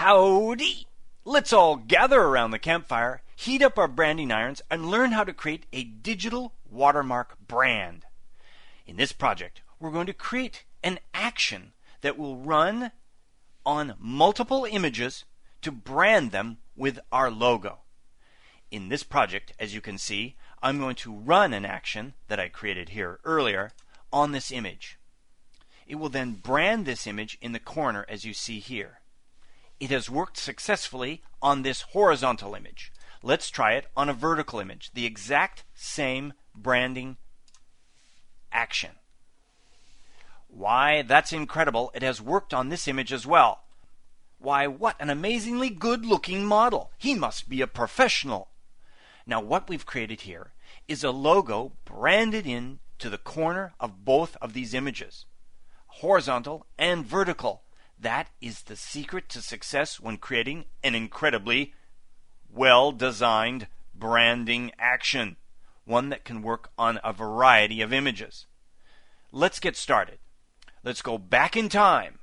Howdy! Let's all gather around the campfire, heat up our branding irons, and learn how to create a digital watermark brand. In this project, we're going to create an action that will run on multiple images to brand them with our logo. In this project, as you can see, I'm going to run an action that I created here earlier on this image. It will then brand this image in the corner as you see here. It has worked successfully on this horizontal image. Let's try it on a vertical image, the exact same branding action. Why, that's incredible. It has worked on this image as well. Why, what an amazingly good-looking model. He must be a professional. Now, what we've created here is a logo branded in to the corner of both of these images, horizontal and vertical. That is the secret to success when creating an incredibly well-designed branding action, one that can work on a variety of images. Let's get started. Let's go back in time.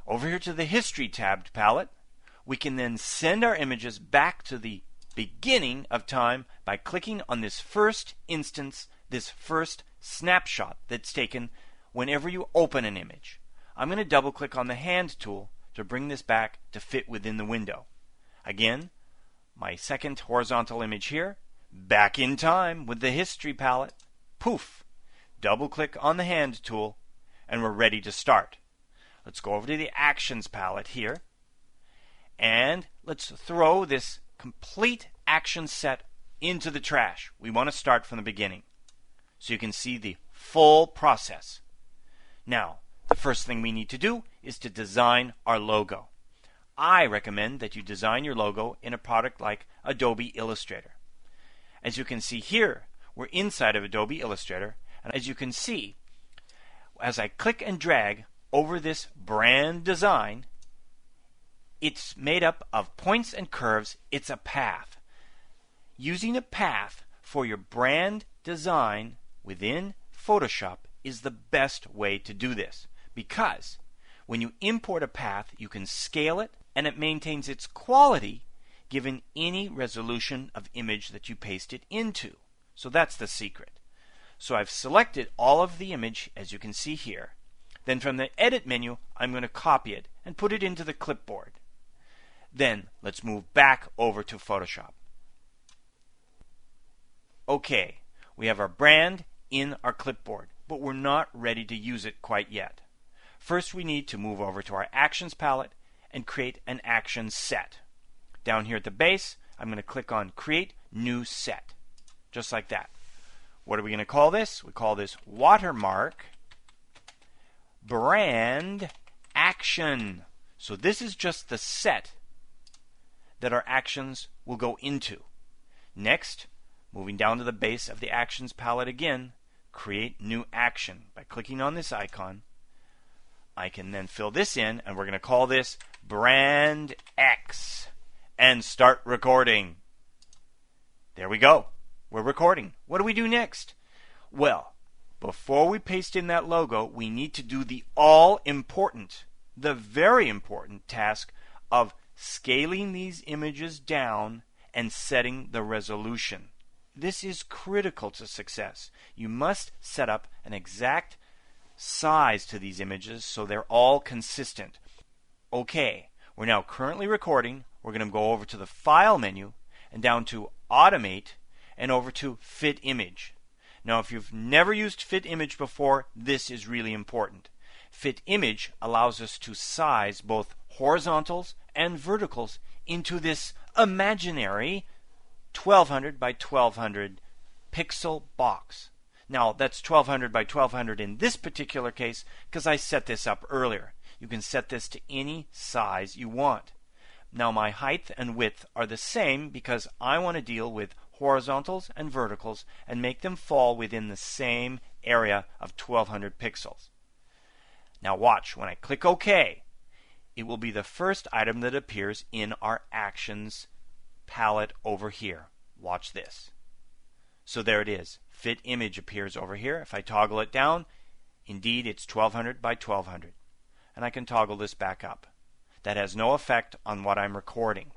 Over here to the History tabbed palette, we can then send our images back to the beginning of time by clicking on this first instance, this first snapshot that's taken whenever you open an image. I'm going to double click on the hand tool to bring this back to fit within the window. Again, my second horizontal image here, back in time with the History palette. Poof! Double click on the hand tool and we're ready to start. Let's go over to the Actions palette here and let's throw this complete action set into the trash. We want to start from the beginning so you can see the full process. Now, the first thing we need to do is to design our logo. I recommend that you design your logo in a product like Adobe Illustrator. As you can see here, we're inside of Adobe Illustrator, and as you can see, as I click and drag over this brand design, it's made up of points and curves. It's a path. Using a path for your brand design within Photoshop is the best way to do this, because when you import a path, you can scale it and it maintains its quality given any resolution of image that you paste it into. So that's the secret. So I've selected all of the image as you can see here. Then from the Edit menu, I'm going to copy it and put it into the clipboard. Then let's move back over to Photoshop. Okay, we have our brand in our clipboard, but we're not ready to use it quite yet. First, we need to move over to our Actions palette and create an action set. Down here at the base, I'm going to click on Create New Set, just like that. What are we going to call this? We call this Watermark Brand Action. So this is just the set that our actions will go into. Next, moving down to the base of the Actions palette again, Create New Action. By clicking on this icon, I can then fill this in, and we're going to call this Brand X and start recording. There we go. We're recording. What do we do next? Well, before we paste in that logo, we need to do the all-important, the very important task of scaling these images down and setting the resolution. This is critical to success. You must set up an exact size to these images so they're all consistent. Okay, we're now currently recording. We're going to go over to the File menu and down to Automate and over to Fit Image. Now, if you've never used Fit Image before, this is really important. Fit Image allows us to size both horizontals and verticals into this imaginary 1200 by 1200 pixel box. Now, that's 1200 by 1200 in this particular case because I set this up earlier. You can set this to any size you want. Now, my height and width are the same because I want to deal with horizontals and verticals and make them fall within the same area of 1200 pixels. Now watch, when I click OK, it will be the first item that appears in our Actions palette over here. Watch this. So there it is. Fit Image appears over here. If I toggle it down, indeed it's 1200 by 1200. And I can toggle this back up. That has no effect on what I'm recording.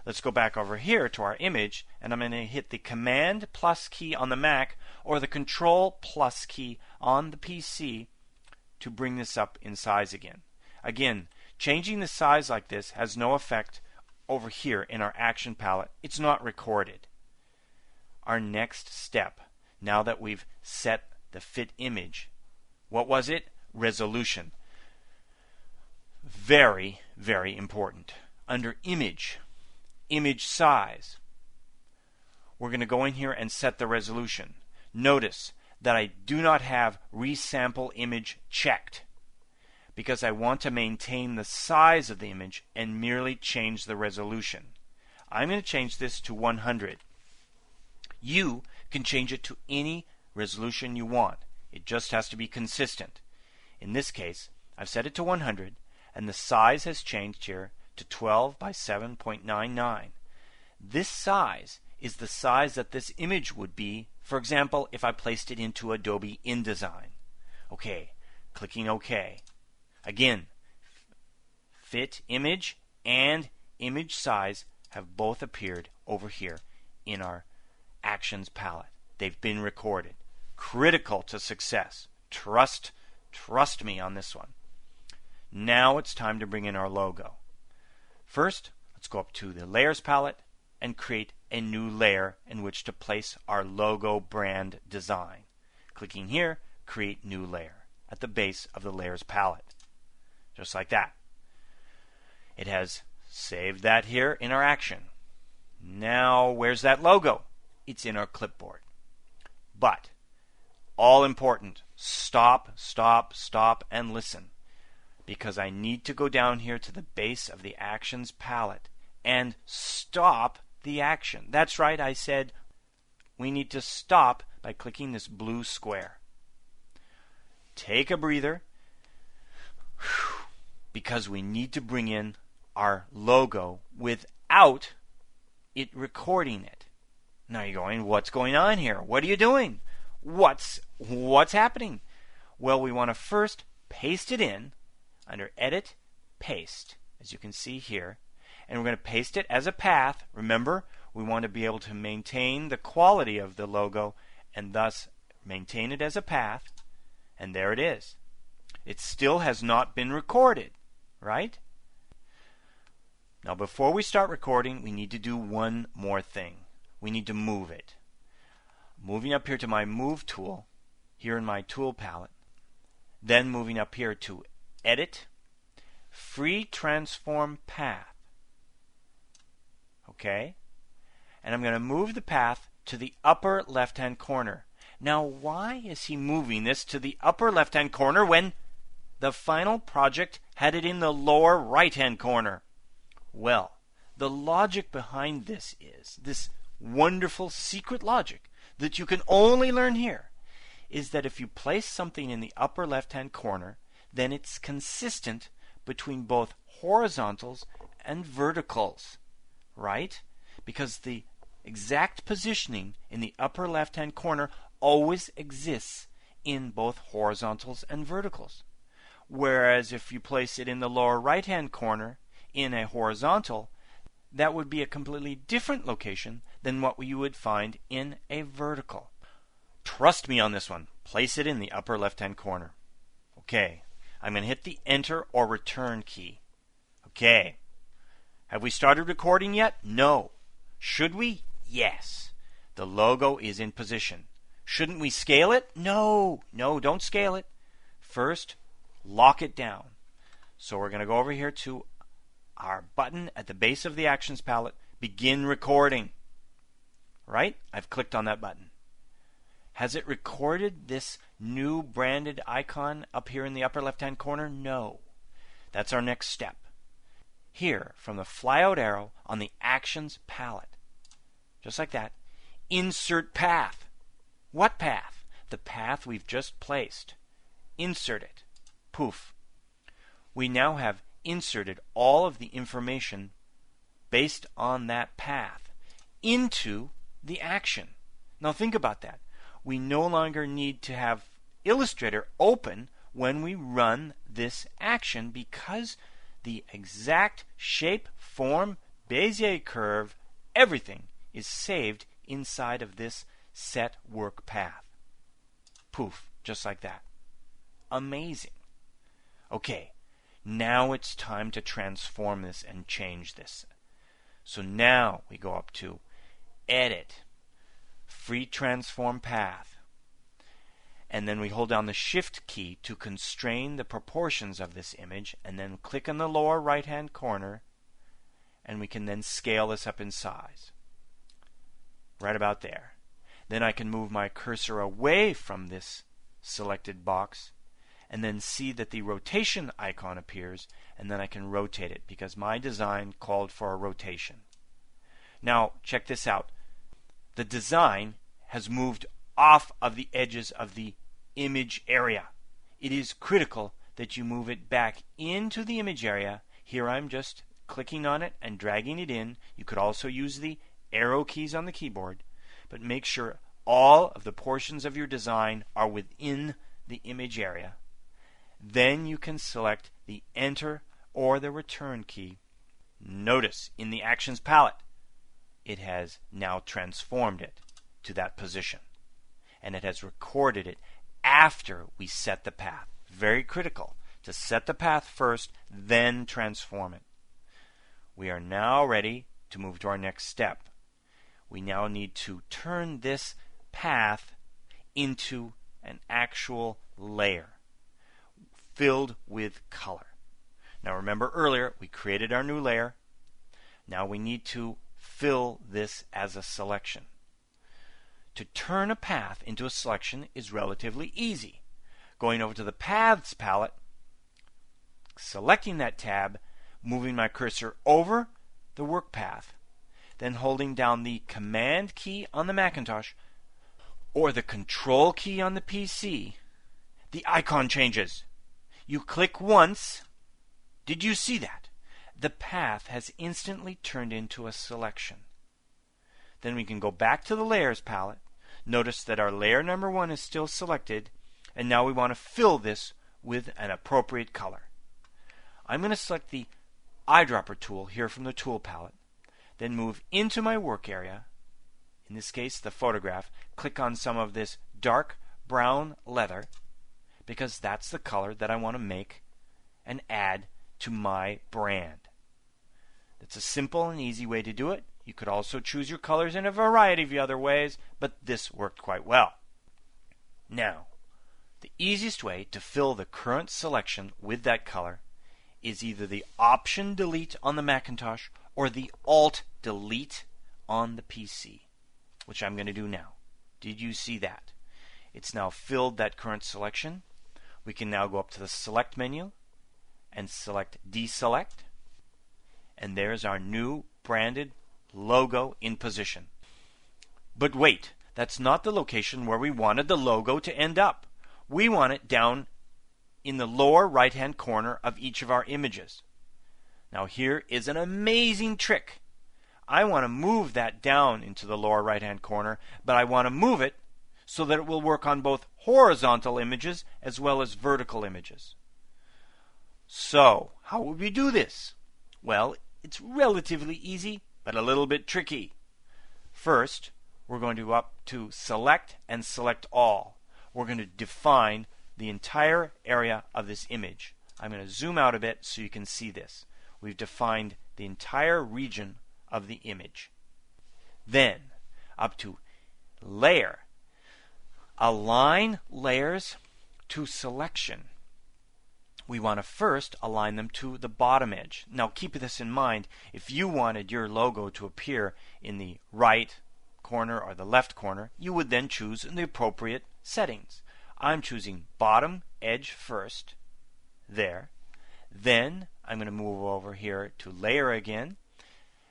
Let's go back over here to our image, and I'm going to hit the Command plus key on the Mac or the Control plus key on the PC to bring this up in size again. Again, changing the size like this has no effect over here in our action palette. It's not recorded. Our next step, now that we've set the fit image, what was it? Resolution. Very, very important. Under image size, we're going to go in here and set the resolution. Notice that I do not have resample image checked because I want to maintain the size of the image and merely change the resolution. I'm going to change this to 100. You can change it to any resolution you want. It just has to be consistent. In this case, I've set it to 100, and the size has changed here to 12 by 7.99. This size is the size that this image would be, for example, if I placed it into Adobe InDesign. Okay, clicking OK. Again, fit image and image size have both appeared over here in our Actions palette. They've been recorded. Critical to success. Trust me on this one. Now it's time to bring in our logo. First, let's go up to the Layers palette and create a new layer in which to place our logo brand design. Clicking here, Create New Layer at the base of the Layers palette. Just like that. It has saved that here in our action. Now, where's that logo? It's in our clipboard. But, all important, stop, and listen. Because I need to go down here to the base of the Actions palette and stop the action. That's right, I said we need to stop by clicking this blue square. Take a breather, because we need to bring in our logo without it recording it. Now you're going, what's going on here? What are you doing? What's happening? Well, we want to first paste it in under Edit, Paste, as you can see here. And we're going to paste it as a path. Remember, we want to be able to maintain the quality of the logo and thus maintain it as a path. And there it is. It still has not been recorded, right? Now before we start recording, we need to do one more thing. We need to move it. Moving up here to my Move tool, here in my Tool palette. Then moving up here to Edit, Free Transform Path. Okay? And I'm going to move the path to the upper left-hand corner. Now, why is he moving this to the upper left-hand corner when the final project had it in the lower right-hand corner? Well, the logic behind this is, this wonderful secret logic that you can only learn here, is that if you place something in the upper left-hand corner, then it's consistent between both horizontals and verticals, right? Because the exact positioning in the upper left-hand corner always exists in both horizontals and verticals. Whereas if you place it in the lower right-hand corner in a horizontal, that would be a completely different location than what you would find in a vertical. Trust me on this one. Place it in the upper left-hand corner. Okay. I'm going to hit the Enter or Return key. Okay. Have we started recording yet? No. Should we? Yes. The logo is in position. Shouldn't we scale it? No. No, don't scale it. First, lock it down. So we're going to go over here to our button at the base of the Actions palette, Begin Recording. Right? I've clicked on that button. Has it recorded this new branded icon up here in the upper left-hand corner? No. That's our next step. Here, from the flyout arrow on the Actions palette, just like that, insert path. What path? The path we've just placed. Insert it. Poof. We now have inserted all of the information based on that path into the action. Now think about that. We no longer need to have Illustrator open when we run this action because the exact shape, form, Bezier curve, everything is saved inside of this set work path. Poof, just like that. Amazing. Okay, now it's time to transform this and change this. So now we go up to Edit, Free Transform Path, and then we hold down the Shift key to constrain the proportions of this image, and then click on the lower right hand corner, and we can then scale this up in size. Right about there. Then I can move my cursor away from this selected box and then see that the rotation icon appears, and then I can rotate it because my design called for a rotation. Now check this out. The design has moved off of the edges of the image area. It is critical that you move it back into the image area. Here I'm just clicking on it and dragging it in. You could also use the arrow keys on the keyboard, but make sure all of the portions of your design are within the image area. Then you can select the Enter or the Return key. Notice in the Actions palette, it has now transformed it to that position, and it has recorded it after we set the path. Very critical to set the path first, then transform it. We are now ready to move to our next step. We now need to turn this path into an actual layer filled with color. Now remember earlier we created our new layer. Now we need to fill this as a selection. To turn a path into a selection is relatively easy. Going over to the Paths palette, selecting that tab, moving my cursor over the work path, then holding down the Command key on the Macintosh or the Control key on the PC, the icon changes. You click once. Did you see that? The path has instantly turned into a selection. Then we can go back to the Layers palette. Notice that our layer number 1 is still selected, and now we want to fill this with an appropriate color. I'm going to select the eyedropper tool here from the tool palette, then move into my work area, in this case the photograph, click on some of this dark brown leather because that's the color that I want to make and add to my brand. That's a simple and easy way to do it. You could also choose your colors in a variety of other ways, but this worked quite well. Now, the easiest way to fill the current selection with that color is either the Option Delete on the Macintosh or the Alt Delete on the PC, which I'm going to do now. Did you see that? It's now filled that current selection. We can now go up to the Select menu and select Deselect, and there's our new branded logo in position. But wait, that's not the location where we wanted the logo to end up. We want it down in the lower right hand corner of each of our images. Now here is an amazing trick. I want to move that down into the lower right hand corner, but I want to move it so that it will work on both horizontal images as well as vertical images. So, how would we do this? Well, it's relatively easy, but a little bit tricky. First, we're going to go up to Select and Select All. We're going to define the entire area of this image. I'm going to zoom out a bit so you can see this. We've defined the entire region of the image. Then, up to Layer, Align Layers to Selection. We want to first align them to the bottom edge. Now keep this in mind. If you wanted your logo to appear in the right corner or the left corner, you would then choose the appropriate settings. I'm choosing bottom edge first, there. Then I'm going to move over here to Layer again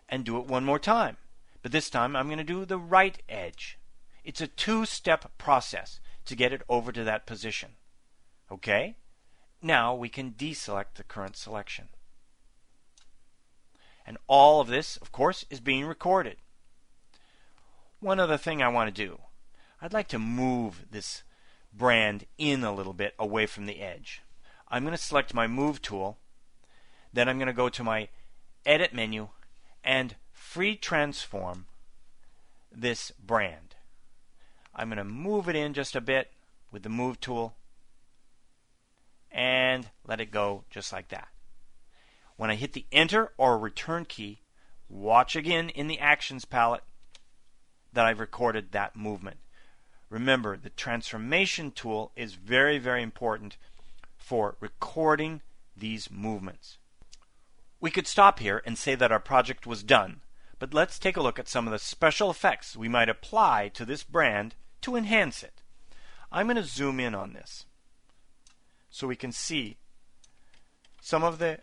and do it one more time. But this time I'm going to do the right edge. It's a two-step process to get it over to that position. Okay? Now we can deselect the current selection. And all of this, of course, is being recorded. One other thing I want to do. I'd like to move this brand in a little bit away from the edge. I'm going to select my Move tool. Then I'm going to go to my edit menu and free transform this brand. I'm going to move it in just a bit with the move tool and let it go just like that. When I hit the enter or return key, watch again in the actions palette that I've recorded that movement. Remember, the transformation tool is very, very important for recording these movements. We could stop here and say that our project was done, but let's take a look at some of the special effects we might apply to this brand to enhance it. I'm going to zoom in on this so we can see some of the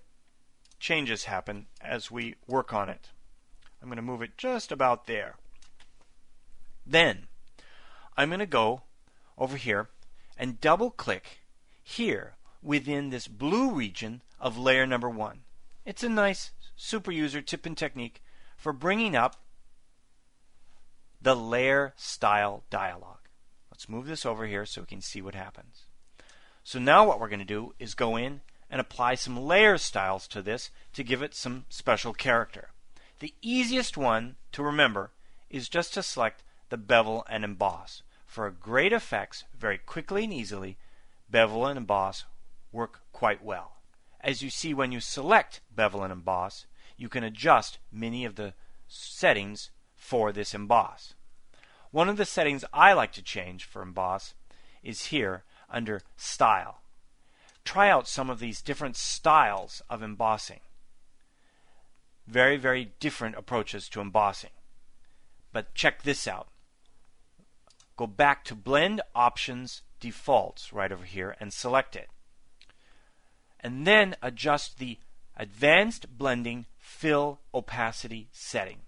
changes happen as we work on it. I'm going to move it just about there. Then I'm going to go over here and double click here within this blue region of layer number 1. It's a nice super user tip and technique for bringing up the layer style dialog. Let's move this over here so we can see what happens. So now what we're going to do is go in and apply some layer styles to this to give it some special character. The easiest one to remember is just to select the bevel and emboss. For great effects, very quickly and easily, bevel and emboss work quite well. As you see, when you select bevel and emboss, you can adjust many of the settings for this emboss. One of the settings I like to change for emboss is here under Style. Try out some of these different styles of embossing. Very, very different approaches to embossing. But check this out. Go back to Blend Options Defaults right over here and select it. And then adjust the Advanced Blending Fill Opacity setting.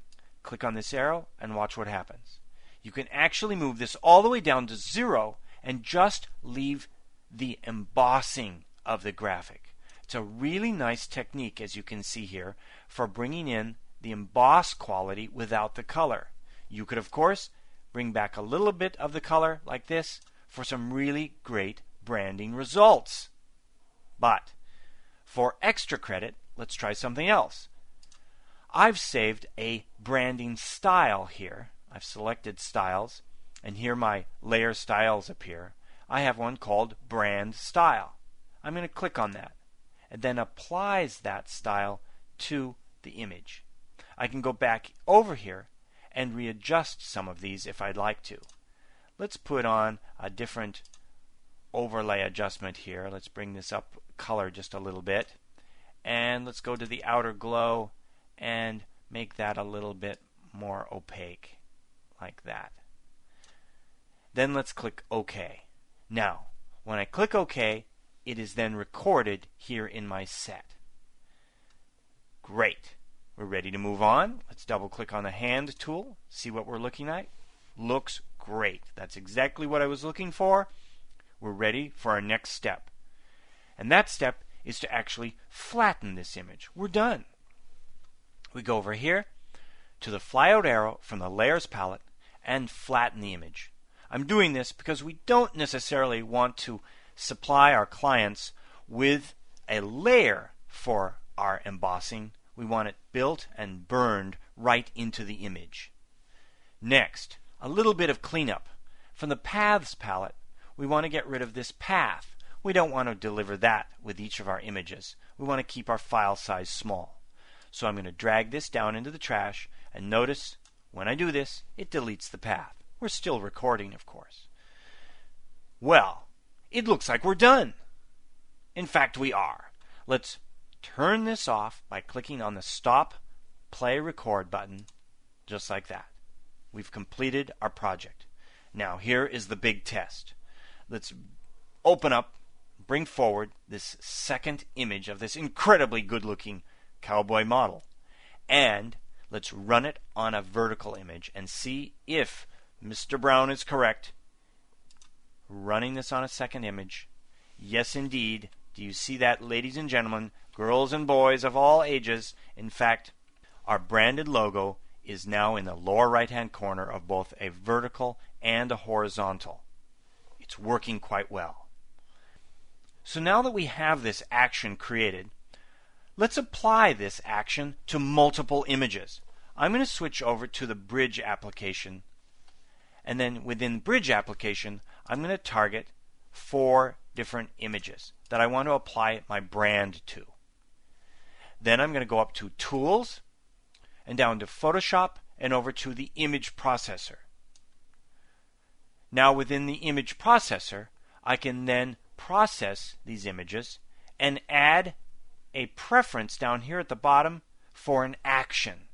Click on this arrow and watch what happens. You can actually move this all the way down to 0 and just leave the embossing of the graphic. It's a really nice technique, as you can see here, for bringing in the emboss quality without the color. You could, of course, bring back a little bit of the color like this for some really great branding results. But for extra credit, let's try something else. I've saved a branding style here. I've selected styles, and here my layer styles appear. I have one called Brand Style. I'm going to click on that, and then applies that style to the image. I can go back over here and readjust some of these if I'd like to. Let's put on a different overlay adjustment here. Let's bring this up color just a little bit, and let's go to the outer glow and make that a little bit more opaque, like that. Then let's click OK. Now, when I click OK, it is then recorded here in my set. Great. We're ready to move on. Let's double click on the hand tool, see what we're looking at. Looks great. That's exactly what I was looking for. We're ready for our next step. And that step is to actually flatten this image. We're done. We go over here to the flyout arrow from the Layers palette and flatten the image. I'm doing this because we don't necessarily want to supply our clients with a layer for our embossing. We want it built and burned right into the image. Next, a little bit of cleanup. From the Paths palette, we want to get rid of this path. We don't want to deliver that with each of our images. We want to keep our file size small. So I'm going to drag this down into the trash, and notice when I do this, it deletes the path. We're still recording, of course. Well, it looks like we're done. In fact, we are. Let's turn this off by clicking on the Stop, Play, Record button, just like that. We've completed our project. Now here is the big test. Let's open up, bring forward this second image of this incredibly good-looking cowboy model. And let's run it on a vertical image and see if Mr. Brown is correct. Running this on a second image. Yes, indeed. Do you see that, ladies and gentlemen, girls and boys of all ages? In fact, our branded logo is now in the lower right-hand corner of both a vertical and a horizontal. It's working quite well. So now that we have this action created, Let's apply this action to multiple images. I'm going to switch over to the Bridge application, and then within Bridge application, I'm going to target 4 different images that I want to apply my brand to. Then I'm going to go up to Tools, and down to Photoshop, and over to the Image Processor. Now within the Image Processor, I can then process these images and add a preference down here at the bottom for an action.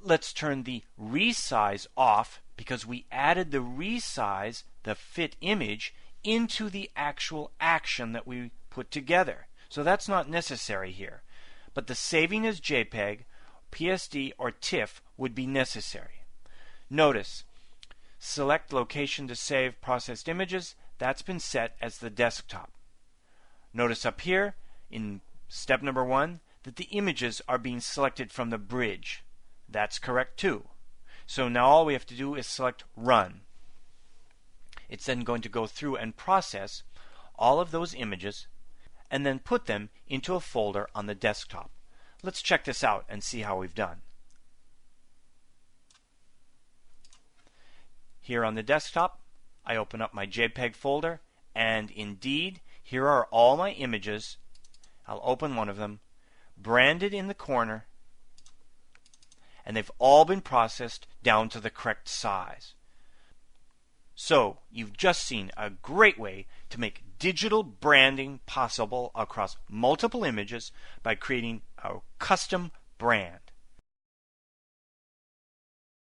Let's turn the resize off because we added the resize, the fit image, into the actual action that we put together. So that's not necessary here. But the saving as JPEG, PSD, or TIFF would be necessary. Notice, select location to save processed images. That's been set as the desktop. Notice up here in step number 1 that the images are being selected from the bridge. That's correct too. So now all we have to do is select Run. It's then going to go through and process all of those images and then put them into a folder on the desktop. Let's check this out and see how we've done. Here on the desktop, I open up my JPEG folder, and indeed, here are all my images. I'll open one of them, branded in the corner, and they've all been processed down to the correct size. So, you've just seen a great way to make digital branding possible across multiple images by creating a custom brand.